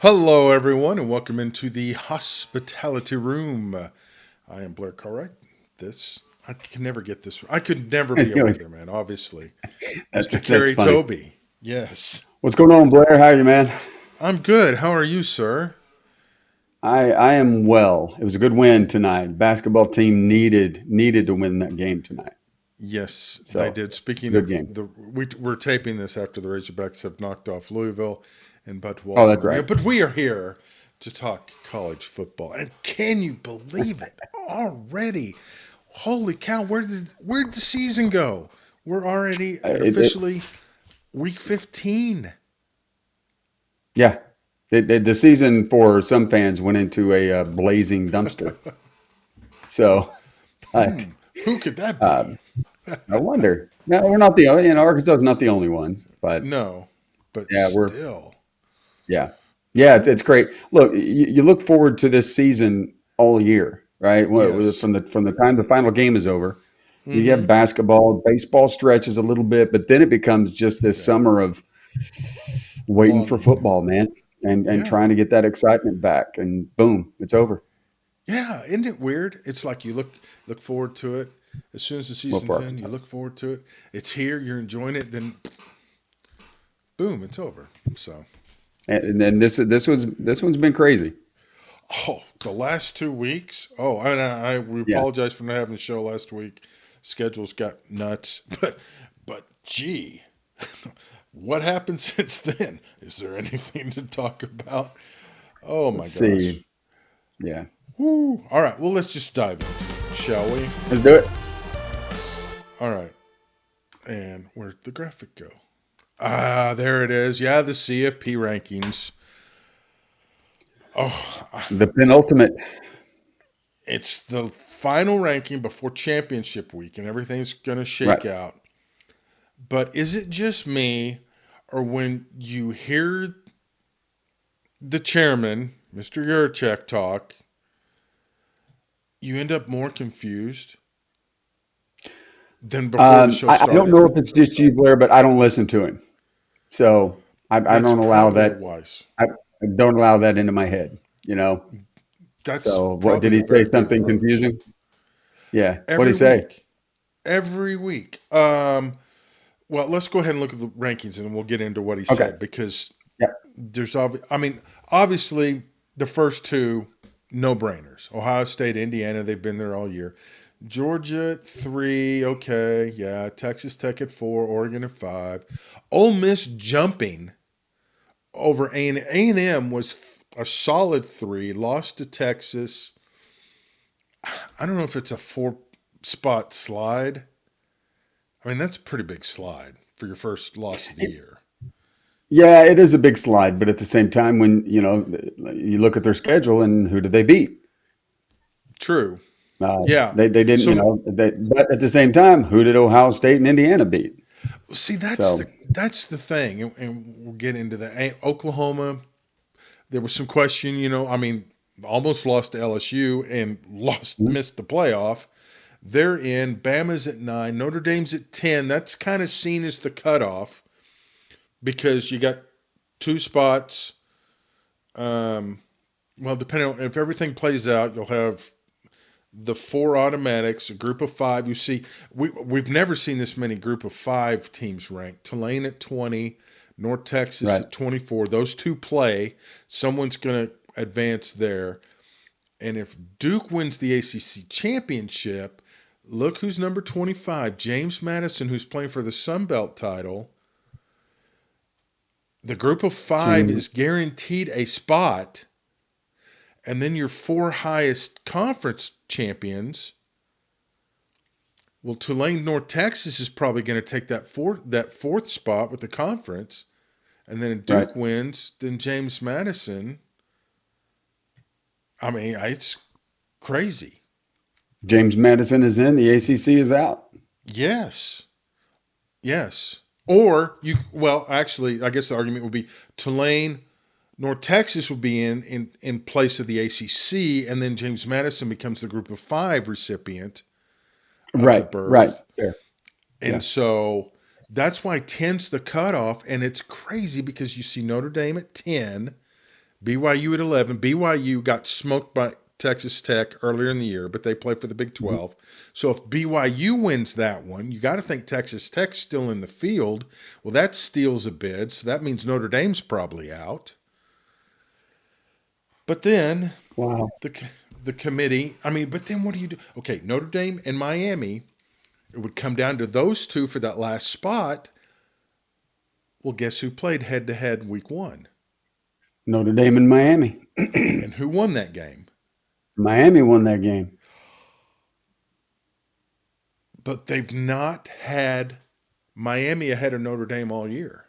Hello, everyone, and welcome into the hospitality room. I am Blair Cartwright. I can never get this. I could never be a weatherman, obviously. That's Mr. that's Cary funny. Tobey. Yes. What's going on, Blair? How are you, man? I'm good. How are you, sir? I am well. It was a good win tonight. Basketball team needed to win that game tonight. Yes, they So did. it's a Speaking good of game. we're taping this after the Razorbacks have knocked off Louisville and Bud Oh, that's Walton. Yeah, right. but we are here to talk college football. And can you believe it? Already, holy cow! Where did the season go? We're already at officially week 15. Yeah, the season for some fans went into a blazing dumpster. So, but Who could that uh, be? I wonder. No, we're not the only. Arkansas is not the only ones. But No, but yeah, still. yeah, yeah. It's great. Look, you look forward to this season all year, right? Yes. From the time the final game is over. You Mm-hmm. have basketball, baseball stretches a little bit, but then it becomes just this Yeah. summer of waiting for Longing. football, man, and Yeah. trying to get that excitement back. And boom, it's over. Yeah, isn't it weird? It's like you look forward to it. As soon as the Well, season's for in, you Arkansas, look forward to it. It's here, you're enjoying it, then boom, it's over. So, and then this one's been crazy. oh, the last 2 weeks. Oh, we Yeah, apologize for not having a show last week. Schedules got nuts, but gee, what happened since then? Is there anything to talk about? Oh my let's gosh. see. Yeah, Woo. All right, well let's just dive into it, shall we? let's do it. All right. And where'd the graphic go? Ah, there it is. Yeah, the CFP rankings. Oh, The penultimate. it's the final ranking before championship week, and everything's going to Right. shake out. But is it just me, or when you hear the chairman, Mr. Yurchek, talk, you end up more confused than before the show I don't started? know if it's just you, Blair, but I don't listen to him, so I That's don't allow probably a that. wise. I don't allow that into my head. You know. That's So what did probably a he say? very good Something approach. confusing? Yeah. What did Every he say? week, every week. Well, let's go ahead and look at the rankings, and we'll get into what he Okay. said because Yeah. I mean, obviously, the first two no brainers. Ohio State, Indiana, they've been there all year. Georgia at 3, okay, yeah. Texas Tech at 4, Oregon at 5. Ole Miss jumping over A&M was a solid 3. Lost to Texas. I don't know if it's a 4 spot slide. I mean, that's a pretty big slide for your first loss of the It, year. yeah, it is a big slide, but at the same time, when you look at their schedule and who did they beat? True. Yeah. They didn't, So but at the same time, who did Ohio State and Indiana beat? see, So that's the thing, and we'll get into that. Oklahoma, there was some question. I mean, almost lost to LSU and missed the playoff. They're in. Bama's at 9. Notre Dame's at 10. That's kind of seen as the cutoff because you got 2 spots. Um, well, depending on if everything plays out, you'll have the 4 automatics, a group of 5. You see, we've never seen this many group of 5 teams ranked. Tulane at 20, North Texas right, at 24. Those two play. Someone's going to advance there. And if Duke wins the ACC championship, look who's number 25, James Madison, who's playing for the Sun Belt title. The group of 5 James. is guaranteed a spot. And then your 4 highest conference champions. Well, Tulane, North Texas is probably going to take that fourth spot with the conference, and then if Right. Duke wins, then James Madison. I mean, it's crazy. James Madison is in. The ACC is out. Yes, yes. Or well, actually, I guess the argument would be Tulane, North Texas would be in place of the ACC, and then James Madison becomes the Group of 5 recipient of the Right. Right. berth. Fair. And Yeah. so that's why 10's the cutoff. And it's crazy because you see Notre Dame at 10, BYU at 11. BYU got smoked by Texas Tech earlier in the year, but they play for the Big Mhm. 12. So if BYU wins that one, you got to think Texas Tech's still in the field. Well, that steals a bid, so that means Notre Dame's probably out. But then Wow. the the committee, I mean, but then what do you do? Okay, Notre Dame and Miami, it would come down to those two for that last spot. Well, guess who played head to head week 1? Notre Dame and Miami. And who won that game? Miami won that game But they've not had Miami ahead of Notre Dame all year.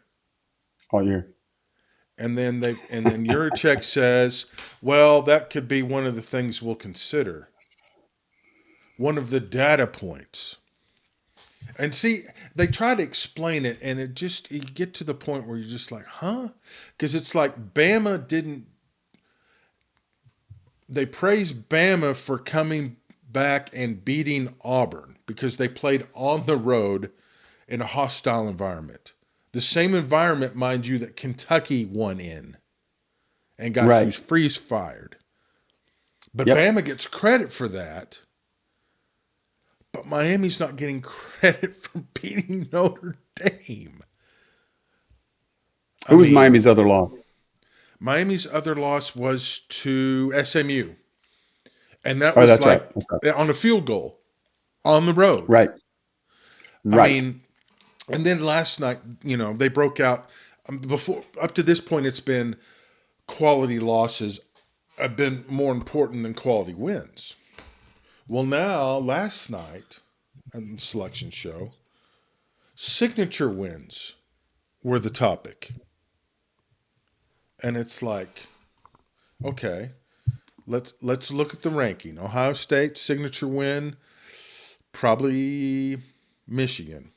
all year. And then Yurachek says, well, that could be one of the things we'll consider. One of the data points. And see, they try to explain it, and you get to the point where you're just like, huh? Because it's like they praise Bama for coming back and beating Auburn because they played on the road in a hostile environment. The same environment, mind you, that Kentucky won in and got Right. freeze fired. But Yep. Bama gets credit for that. But Miami's not getting credit for beating Notre Dame. Who was Miami's other loss? Miami's other loss was to SMU. And that Oh, was that's right. like That's right. on a field goal on the road. Right. I Right. mean, and then last night, they broke out. Before up to this point, it's been quality losses have been more important than quality wins. Well, now last night on the selection show, signature wins were the topic, and it's like, okay, let's look at the ranking. Ohio State signature win, probably Michigan,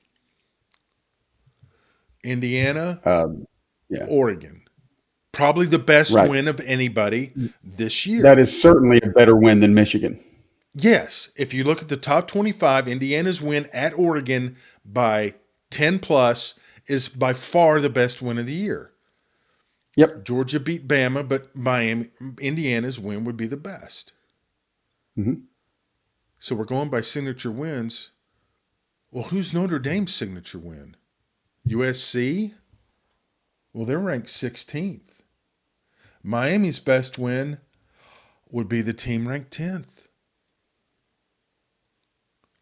Indiana, Yeah. Oregon. Probably the best Right. win of anybody this That year. is certainly a better win than Michigan. Yes, if you look at the top 25, Indiana's win at Oregon by 10 plus is by far the best win of the year. Yep. Georgia beat Bama, but Indiana's win would be the best. Mm-hmm. So we're going by signature wins. Well, who's Notre Dame's signature win? USC? Well, they're ranked 16th. Miami's best win would be the team ranked 10th.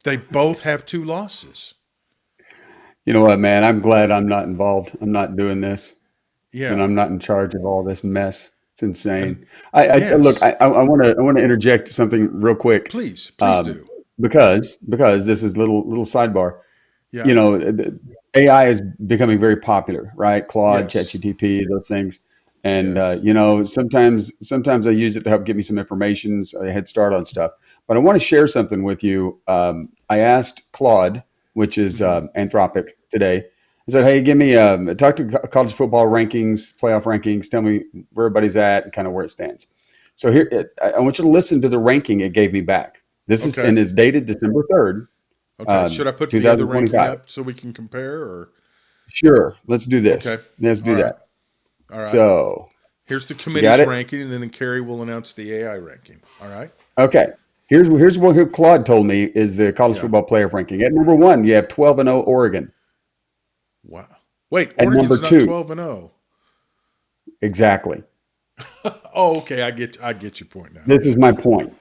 They both have 2 losses. You know what, man? I'm glad I'm not involved. I'm not doing this, and Yeah. I'm not in charge of all this mess. It's And insane. I look. yes, I want to interject something real quick, please um, do. because this is little sidebar. Yeah. AI is becoming very popular, right? Claude, Yes. ChatGPT, those things. And Yes. sometimes I use it to help get me some information, a head start on stuff. But I want to share something with you. I asked Claude, which is Mm-hmm. Anthropic, today. I said, "Hey, give me talk to college football rankings, playoff rankings. Tell me where everybody's at and kind of where it stands." So I want you to listen to the ranking it gave me back. This is Okay. and is dated December 3rd, Okay. Should I put the other ranking 2025. up so we can compare or Sure. Let's do okay. this. Let's All do right. that. All right. So, Here's the you got committee's it? ranking and then Cary will announce the AI ranking. All right? Okay. Here's what Claude told me is the college Yeah. football playoff ranking. At number 1, you have 12-0 Oregon. Wow. Wait, At number Oregon's not 2, 12-0. exactly. Oh, okay. I get your point now. This is my point.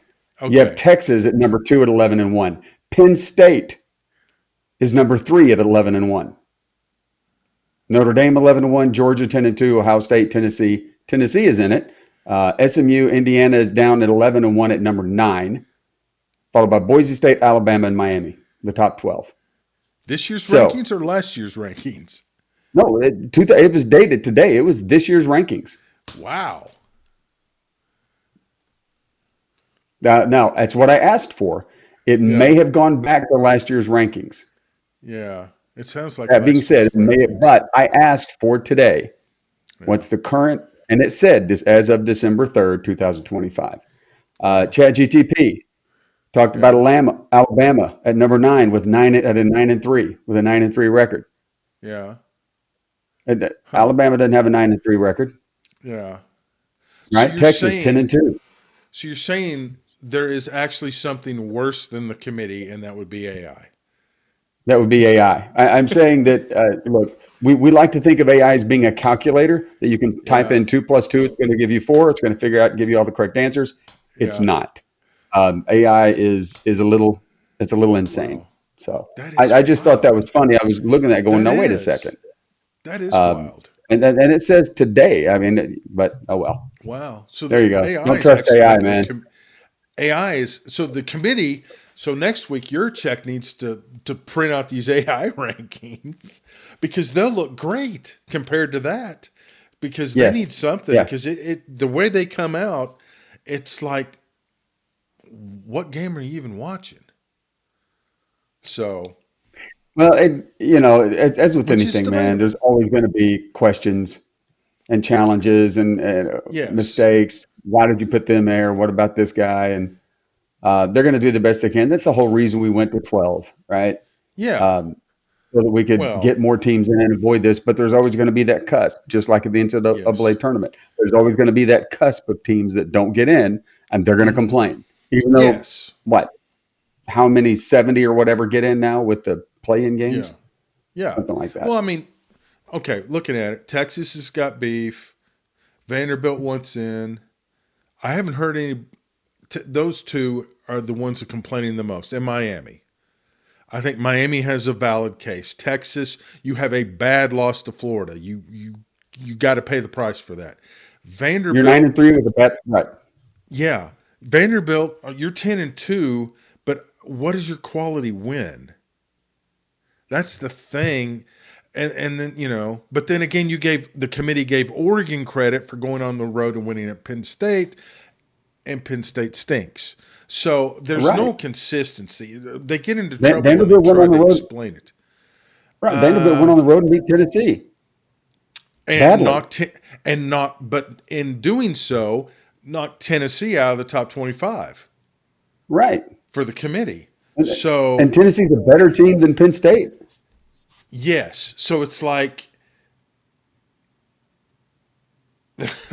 You have Okay. Texas at number 2 at 11-1. Penn State is number 3 at 11-1. Notre Dame 11-1, Georgia 10-2, Ohio State, Tennessee. Tennessee is in it. SMU, Indiana is down at 11-1 at number 9, followed by Boise State, Alabama, and Miami, the top 12. This year's So, rankings or last year's rankings? no, it was dated today. It was this year's rankings. Wow. Now, that's what I asked for. It Yeah. may have gone back to last year's rankings. Yeah. It sounds like That being last said, year's rankings. but I asked for today. Yeah. What's the current? And it said this as of December 3rd, 2025. Wow. ChatGTP talked about Yeah. Alabama at number 9 with 9-3 with a 9-3 record. Yeah. And Huh. Alabama doesn't have a 9-3 record. Yeah. So right? you're Texas 10 saying and 2. so you're saying there is actually something worse than the committee, and that would be AI. That would be AI. I'm saying that, look, we like to think of AI as being a calculator that you can type Yeah, in 2 plus 2, it's going to give you 4, it's going to figure out and give you all the correct answers. It's yeah. not. AI is a little, it's a little insane. Wow, So that is I just thought that wild. was funny. I was looking at that going, That no, wait a is second. that is Um, wild. and it says today. I mean, but oh well. Wow. So There the you go. AI Don't is trust actually AI, making man. AI is so the committee. So next week, your check needs to print out these AI rankings because they'll look great compared to that. Because they need Yes. something. Yeah. Because it the way they come out, it's like, what game are you even watching? So, Well, as with which is anything, man, there's debatable. always going to be questions and challenges and Yes. mistakes. Why did you put them there? What about this guy? And they're going to do the best they can. That's the whole reason we went to 12, right? Yeah. Um, so that we could Well. get more teams in and avoid this. But there's always going to be that cusp, just like at the NCAA Yes. tournament. There's always going to be that cusp of teams that don't get in, and they're going to Hmm. complain. Even though, Yes. what, how many 70 or whatever get in now with the play-in Yeah. games? Yeah. Something like Well, that. I mean, okay, looking at it, Texas has got beef. Vanderbilt wants in. I haven't heard any. Those two are the ones that are complaining the most. And Miami. I think Miami has a valid case. Texas, you have a bad loss to Florida. You got to pay the price for that. You're 9 and Vanderbilt, 3 with a bet, right? yeah. Vanderbilt, you're 10-2, but what is your quality win? That's the thing. And then, but then again, the committee gave Oregon credit for going on the road and winning at Penn State, and Penn State stinks. So there's Right. no consistency. They get into trouble when they Vanderbilt went try on the to road. explain it. Right. Vanderbilt went Uh, on the road and beat Tennessee and badly. knocked and not, but in doing so, knocked Tennessee out of the top 25 Right. for the committee. And, and So Tennessee's a better team than Penn State. yes, so it's like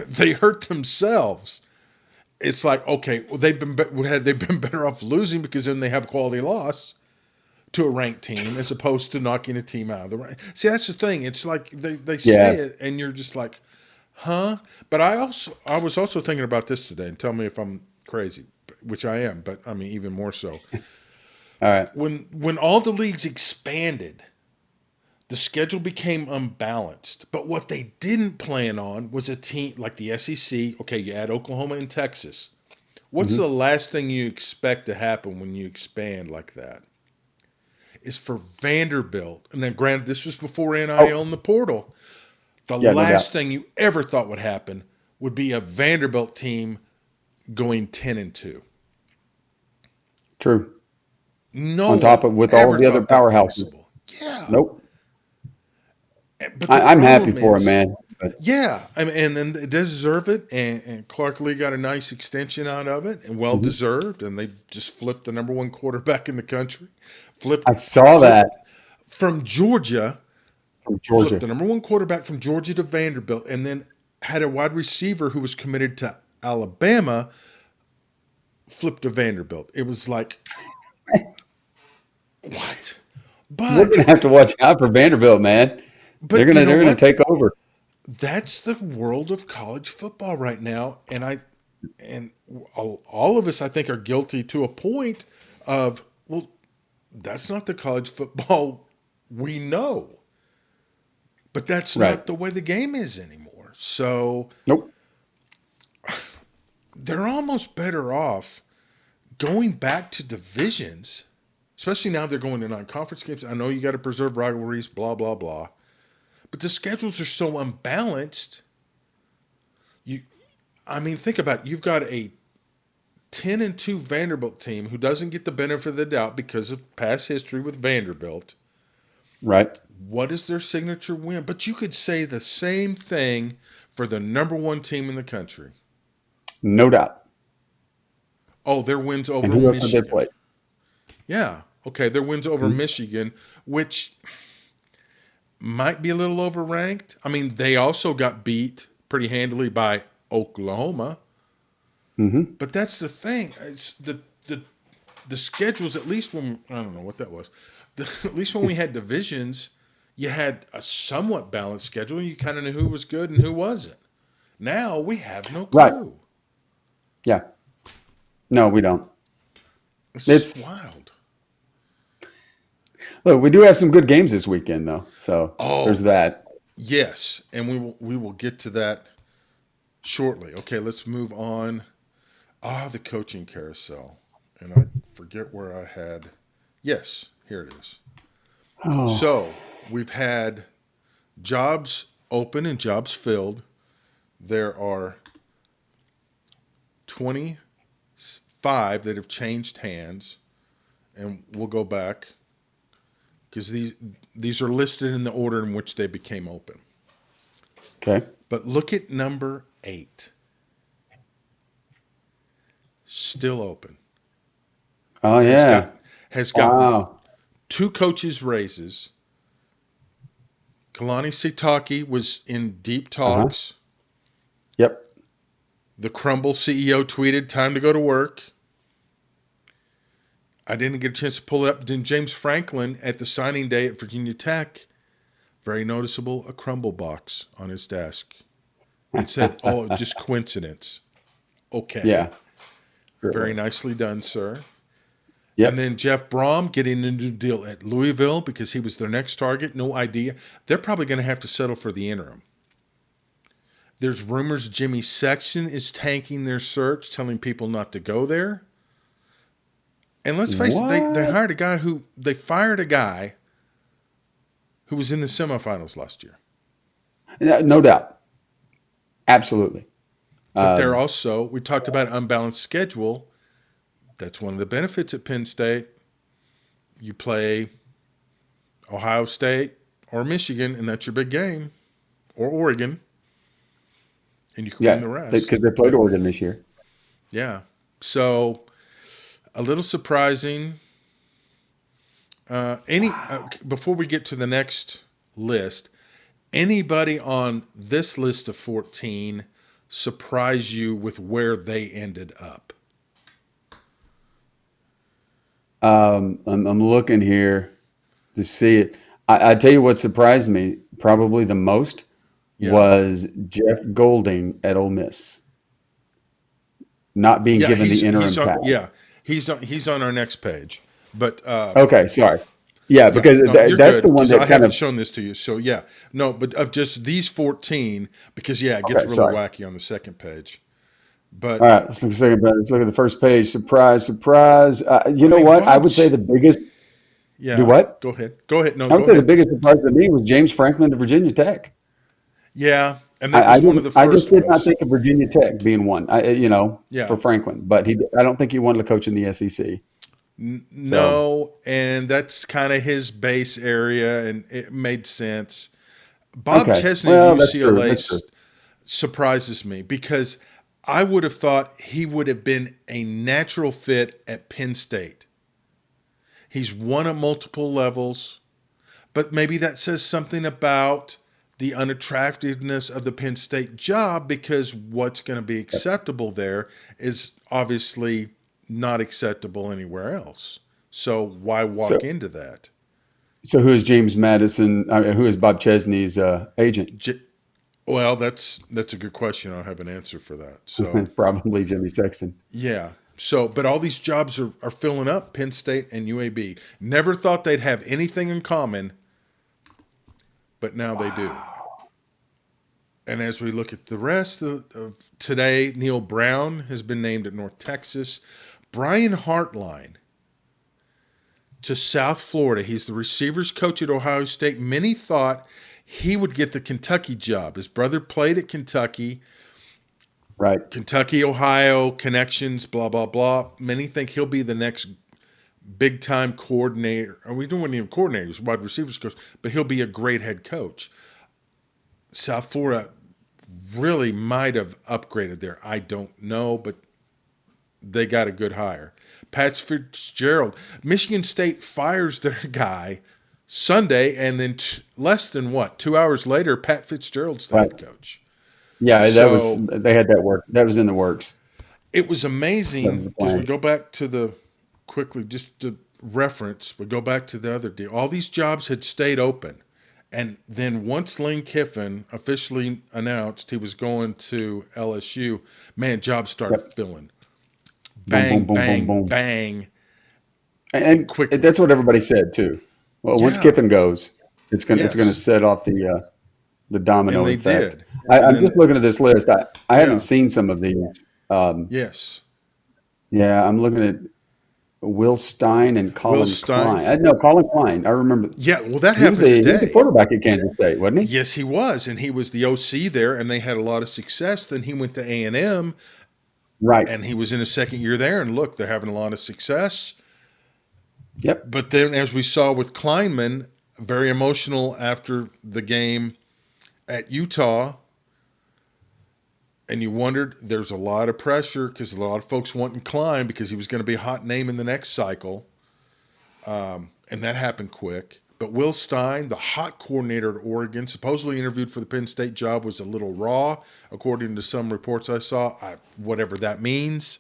they hurt themselves. It's like, okay, well, had they been better off losing because then they have quality loss to a ranked team as opposed to knocking a team out of the rank. See, that's the thing. It's like they say Yeah. it and you're just like, huh? But I was also thinking about this today, and tell me if I'm crazy, which I am, but I mean even more so. All right. When all the leagues expanded, the schedule became unbalanced. But what they didn't plan on was a team like the SEC. Okay, you add Oklahoma and Texas. What's Mm-hmm. the last thing you expect to happen when you expand like that? Is for Vanderbilt, and then granted, this was before NIL Oh, and the portal. The yeah, no last doubt. thing you ever thought would happen would be a Vanderbilt team going 10-2. True. No On top one of with all ever the other thought that powerhouses. possible. Yeah, Nope. but the I'm happy problem for him, is, man. But yeah, I mean, and then they deserve it, and Clark Lee got a nice extension out of it, and well mhm. deserved, and they just flipped the number one quarterback in the country, I flipped saw that flipped from Georgia, from flipped Georgia. the number one quarterback from Georgia to Vanderbilt, and then had a wide receiver who was committed to Alabama, flipped to Vanderbilt. It was like, what? We're gonna But have to watch out for Vanderbilt, man. They're but you gonna know they're gonna what? take over. That's the world of college football right now, and all of us, I think, are guilty to a point of, well, that's not the college football we know, but that's Right. not the way the game is anymore. So Nope. they're almost better off going back to divisions, especially now they're going to non-conference games. I know you got to preserve rivalries, blah blah blah, but the schedules are so unbalanced. You, I mean, think about it. You've got a 10-2 Vanderbilt team who doesn't get the benefit of the doubt because of past history with Vanderbilt. Right. What is their signature win? But you could say the same thing for the number one team in the country. No doubt. Oh, their wins And over who else have they Michigan. played? Yeah. Okay, their wins over Mhm. Michigan, which might be a little overranked. I mean, they also got beat pretty handily by Oklahoma. Mm-hmm. But that's the thing. It's the schedules. At least when I don't know what that was. At least when we had divisions, you had a somewhat balanced schedule. And you kind of knew who was good and who wasn't. Now we have no Right. clue. Yeah. No, we don't. It's just It's wild. Look, we do have some good games this weekend, though. So there's Oh, that. yes, and we will get to that shortly. Okay, let's move on. The coaching carousel, and I forget where I had. Yes, here it is. Oh, So we've had jobs open and jobs filled. There are 25 that have changed hands, and we'll go back because these are listed in the order in which they became open. okay. But look at number 8, still open. Oh Has yeah. got has gotten Wow. 2 coaches raises. Kalani Sitake was in deep Uh-huh. talks. Yep. The Crumble CEO tweeted, "Time to go to work." I didn't get a chance to pull it up. Then James Franklin at the signing day at Virginia Tech, very noticeable, a Crumble box on his desk, and said, "Oh, just coincidence." Okay, Yeah. Sure very was. nicely done, sir. And Yep. then Jeff Brom getting a new deal at Louisville because he was their next target. No idea. They're probably going to have to settle for the interim. There's rumors Jimmy Sexton is tanking their search, telling people not to go there. And let's face it, they What? hired a guy who they fired a guy who was in the semifinals last year. Yeah, no doubt. Absolutely. But they're Um, also, we talked about unbalanced schedule. That's one of the benefits at Penn State. You play Ohio State or Michigan, and that's your big game, or Oregon, and you can win yeah, the because rest. they played But Oregon this year. yeah, so a little surprising. Any Before we get to the next list, anybody on this list of 14 surprise you with where they ended up? I'm looking here to see it. I tell you what surprised me probably the most Yeah, was Jeff Golding at Ole Miss not being yeah, given he's the he's interim on. tag. Yeah, he's on our next page. But Okay, sorry. Yeah, yeah, because no, you're that's the good one because I that kind haven't of. shown this to you. So yeah, no, but of just these 14, because yeah, it gets Okay, really sorry. wacky on the second page. All But right, let's look a second. Let's look at the first page. Surprise, surprise. You I know mean, what? I would say the biggest. Do Yeah, what? go ahead. Go ahead. No, I would go say the ahead. biggest surprise to me was James Franklin to Virginia Tech. Yeah, and that I was one of didn't. the I just first did not ones. think of Virginia Tech being one. For Yeah. Franklin, but he. I don't think he wanted to coach in the SEC. So No, and that's kind of his base area, and it made sense. Bob okay, Chesney of well that's true. UCLA That's true. surprises me because I would have thought he would have been a natural fit at Penn State. He's won at multiple levels, but maybe that says something about the unattractiveness of the Penn State job because what's going to be Yep. acceptable there is obviously not acceptable anywhere else. So why walk So into that? who is James Madison? Who is Bob Chesney's agent? J- Well, that's a good question. I don't have an answer for that. So Probably Jimmy Sexton. yeah. So, but all these jobs are filling up. Penn State and UAB. Never thought they'd have anything in common, but now they do. And as we look at the rest of today, Neil Brown has been named at North Texas. Brian Hartline to South Florida. He's the receivers coach at Ohio State. Many thought he would get the Kentucky job. His brother played at Kentucky. Right. Kentucky, Ohio connections, blah, blah, blah. Many think he'll be the next big time coordinator. And we don't want even coordinators, wide receivers coach, but he'll be a great head coach. South Florida really might have upgraded there. I don't know, but they got a good hire. Pat Fitzgerald, Michigan State fires their guy Sunday, and then less than 2 hours later, Pat Fitzgerald's the Right. head coach. Yeah, So they had that work. That was in the works. it was That was amazing the because we plan. go back to the quickly just to reference, we go back to the other deal. All these jobs had stayed open. And then once Lane Kiffin officially announced he was going to LSU, man, jobs started Yep. filling. Boom, boom, Bang, boom, boom, bang, boom. bang, And quickly. that's what everybody said too. Well, once Yeah. Kiffin goes, it's gonna Yes. set off the And domino they effect. did. And I'm just then, looking at this list. I haven't yeah. seen some of these. Yes. Yeah, I'm looking at Will Stein and Will Colin Stein. Klein. I know Colin Klein. I remember Yeah. Well, that he was happened he was a today. quarterback at Kansas State, wasn't he? Yes, he was. And he was the OC there, and they had a lot of success. Then he went to A&M, Right. and he was in his second year there. And look, they're having a lot of success. Yep. But then, as we saw with Kleinman, very emotional after the game at Utah, and you wondered there's a lot of pressure because a lot of folks wanting Klein because he was going to be a hot name in the next cycle, and that happened quick. But Will Stein, the hot coordinator at Oregon, supposedly interviewed for the Penn State job, was a little raw, according to some reports I saw. Whatever that means.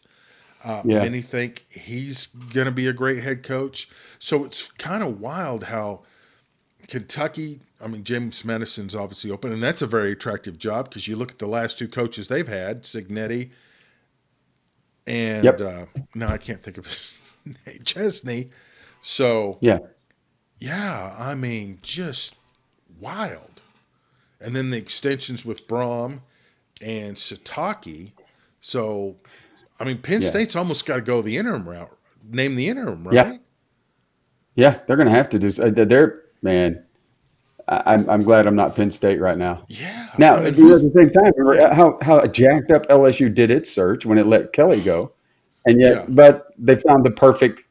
Yeah. Many think he's going to be a great head coach. So it's kind of wild how Kentucky, I mean, James Madison's obviously open, and that's a very attractive job because you look at the last two coaches they've had, Signetti and Yep. no, I can't think of his name, Chesney. So, Yeah. yeah, I mean, just wild. And then the extensions with Braum and Sataki. So, I mean, Penn Yeah. State's almost got to go the interim route, name the interim, Yeah. right? Yeah. They're gonna have to do. They're man. I'm glad I'm not Penn State right now. Yeah. I Now, mean, at the same time, yeah, remember how jacked up LSU did its search when it let Kelly go, and yeah. yet, but they found the perfect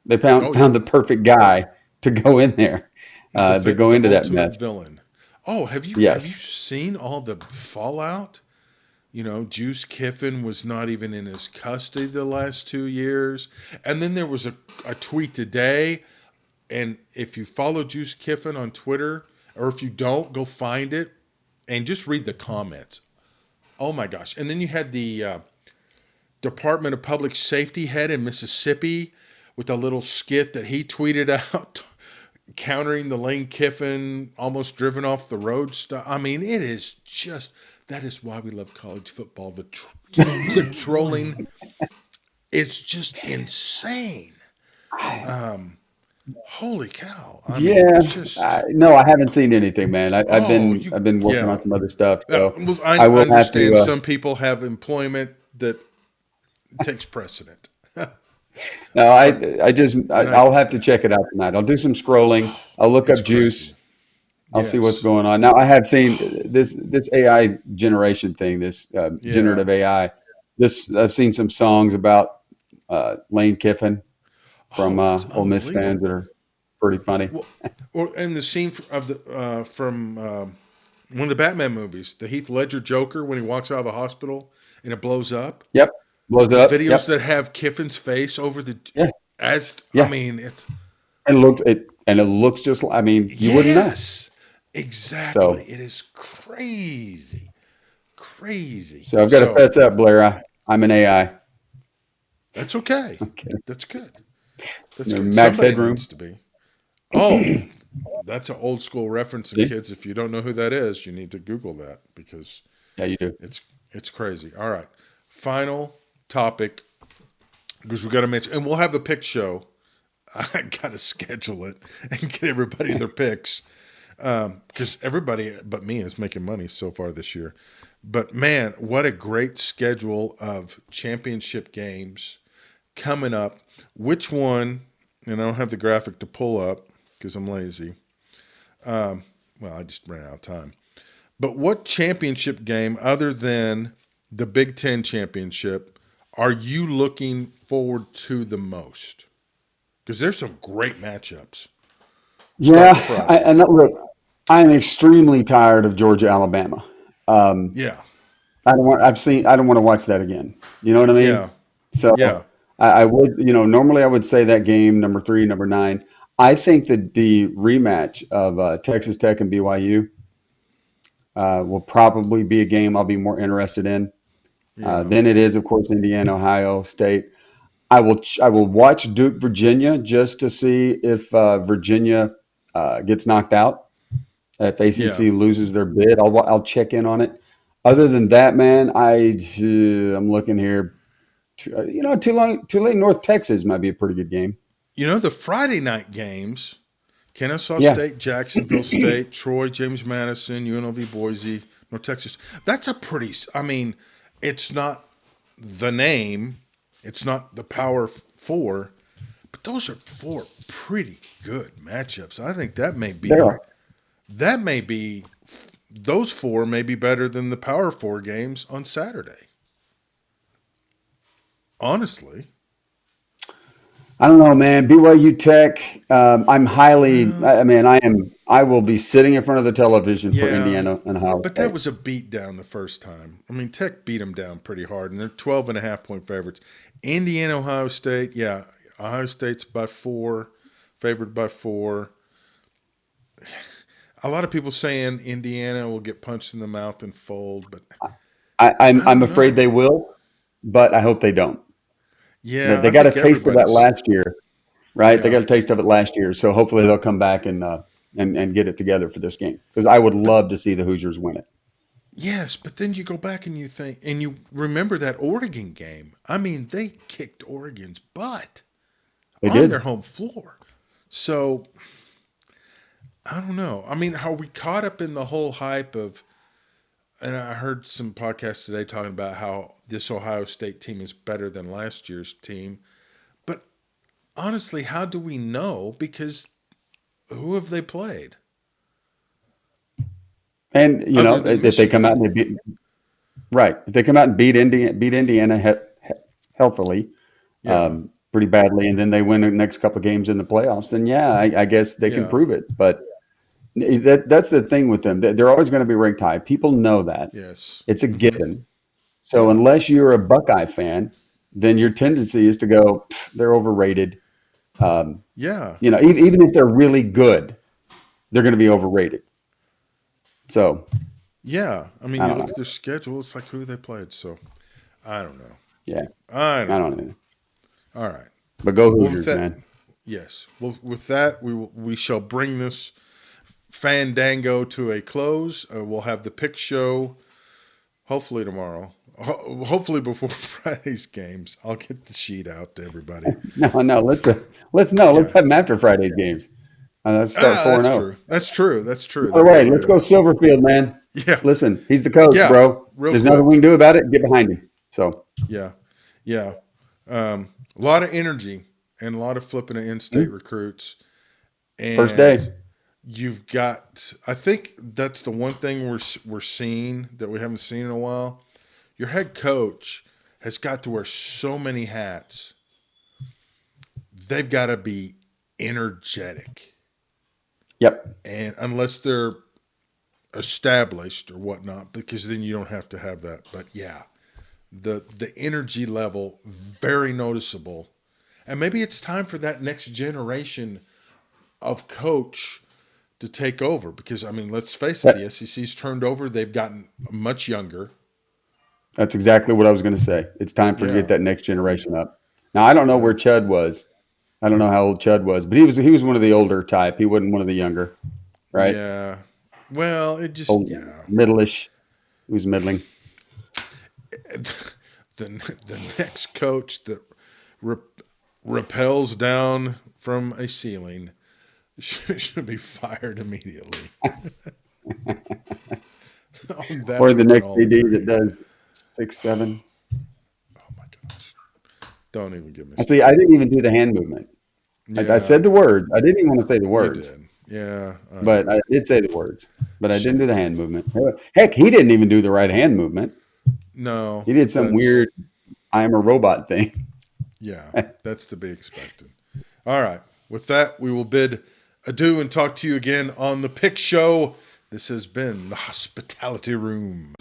they Oh, yeah. found the perfect guy to go in there, to go The into that ultimate mess. villain. Oh, have you Yes. seen all the fallout? You know, Juice Kiffin was not even in his custody the last 2 years. And then there was a tweet today. And if you follow Juice Kiffin on Twitter, or if you don't, go find it and just read the comments. Oh my gosh. And then you had the Department of Public Safety head in Mississippi with a little skit that he tweeted out countering the Lane Kiffin almost driven off the road stuff. I mean, it is just that is why we love college football. The trolling, it's just insane. Um, Holy cow! I mean, Yeah. just No, I haven't seen anything, man. oh, you I've been working on yeah. some other stuff, so Well, I I will have to. understand some people have employment that takes precedent, No, but and I I'll get have to that. check it out tonight. I'll do some scrolling. Oh, I'll look it's up crazy. Juice. I'll see what's Yes. going on. Now, I have seen this AI generation thing, this Yeah. generative AI. This I've seen some songs about Lane Kiffin from Oh, it's Ole Miss fans that unbelievable. are pretty funny. Well, or in the scene of the from one of the Batman movies, the Heath Ledger Joker when he walks out of the hospital and it blows up. Yep, blows The up. videos that Yep, have Kiffin's face over the yeah, as I yeah, mean it's and it looks just. I mean, you wouldn't know. yes, exactly. So It is crazy, crazy. so I've got to So fess up, Blair. I'm an AI. that's okay. Okay, That's good. That's good. max Somebody headroom. needs to be. Oh, that's an old school reference, and See? kids, if you don't know who that is, you need to Google that because Yeah, you do. it's it's crazy. All right, final topic because we got to mention, and we'll have the pick show. I got to schedule it and get everybody their picks because everybody but me is making money so far this year. But man, what a great schedule of championship games coming up. Which one? And I don't have the graphic to pull up because I'm lazy. Well, I just ran out of time. But what championship game, other than the Big Ten championship, are you looking forward to the most? Because there's some great matchups Yeah, starting Friday. look, I'm extremely tired of Georgia, Alabama. Um, Yeah, I don't want to watch that again. You know what I yeah, mean? So yeah. I would, normally I would say that game number three, number nine. I think that the rematch of Texas Tech and BYU, will probably be a game I'll be more interested in. Yeah. Then it is, of course, Indiana, Ohio State. I will watch Duke, Virginia, just to see if Virginia gets knocked out. If Yeah. ACC loses their bid, I'll check in on it. Other than that, man, I'm looking here. Tulane, North Texas might be a pretty good game. The Friday night games, Kennesaw Yeah, State, Jacksonville State, Troy, James Madison, UNLV, Boise, North Texas. That's a pretty, I mean, it's not the name, it's not the Power Four, but those are four pretty good matchups. I think there are. that may be, those four may be better than the Power Four games on Saturday. Honestly. I don't know, man. BYU Tech. I'm highly. Well, I will be sitting in front of the television for yeah. Indiana and Ohio But that State. was a beat down the first time. I mean, Tech beat them down pretty hard, and they're 12.5 point favorites. Indiana, Ohio State, yeah. Ohio State's by 4, favored by 4. A lot of people saying Indiana will get punched in the mouth and fold, but I I'm don't afraid know. they will, but I hope they don't. Yeah, They I got a think taste of that everybody's. last year, right? They Yeah. got a taste of it last year, so hopefully they'll come back and get it together for this game because I would But love to see the Hoosiers win it. yes, but then you go back and you think, and you remember that Oregon game. I mean, they kicked Oregon's butt They on their did. home floor. So I don't know. I mean, are we caught up in the whole hype of? And I heard some podcasts today talking about how this Ohio State team is better than last year's team. But honestly, how do we know? Because who have they played And other than if they come out Michigan? and they beat right, if they come out and beat Indiana healthily, Yeah, pretty badly, and then they win the next couple of games in the playoffs, then yeah, I guess they can yeah, prove it. But that's the thing with them. They're always going to be ranked high. People know that. yes, It's a mm-hmm, given. So yeah, unless you're a Buckeye fan, then your tendency is to go, they're overrated. Um, yeah, even if they're really good, they're going to be overrated. So yeah. I mean, I you don't look know. at their schedule; it's like who they played. So I don't know. Yeah, I I don't don't know. know. All right. But go Well, with Hoosiers, that, man. yes. Well, with that, we shall bring this Fandango to a close. We'll have the pick show hopefully tomorrow. Hopefully before Friday's games. I'll get the sheet out to everybody. No, no. Let's Yeah. have them after Friday's games. Let's start four and That's zero. true. That's true. That's true. By the That way way, let's you. go Silverfield, man. Yeah. Listen, he's the coach, Yeah. bro. Real There's nothing we quick. can do about it. Get behind him. So Yeah. Yeah. A lot of energy and a lot of flipping of in-state recruits. first And day. you've got. I think that's the one thing we're seeing that we haven't seen in a while. Your head coach has got to wear so many hats. They've got to be energetic, Yep. and unless they're established or whatnot, because then you don't have to have that. But yeah, the energy level very noticeable, and maybe it's time for that next generation of coach to take over. Because I mean, let's face it, the That, SEC's turned over. They've gotten much younger. that's exactly what I was going to say. It's time for to get Yeah, that next generation up. Now I don't know yeah, where Chud was. I don't know how old Chud was, but he was one of the older type. He wasn't one of the younger, right? yeah. Well, it just Old, yeah. middleish. He was middling. The next coach that rep- repels down from a ceiling should be fired immediately. On that, Or we the can next all AD that agree. does 6'7". Oh my gosh! Don't even get me Actually, I started. didn't even do the hand movement. I Yeah, said the words. I didn't even want to say the you words, did. Yeah, I but know. I did say the words. But I didn't do the Shameful. hand movement. Heck, he didn't even do the right hand movement. No, He did some that's weird "I am a robot" thing. yeah, that's to be expected. All right. With that, we will bid adieu and talk to you again on the Pick Show. This has been the Hospitality Room.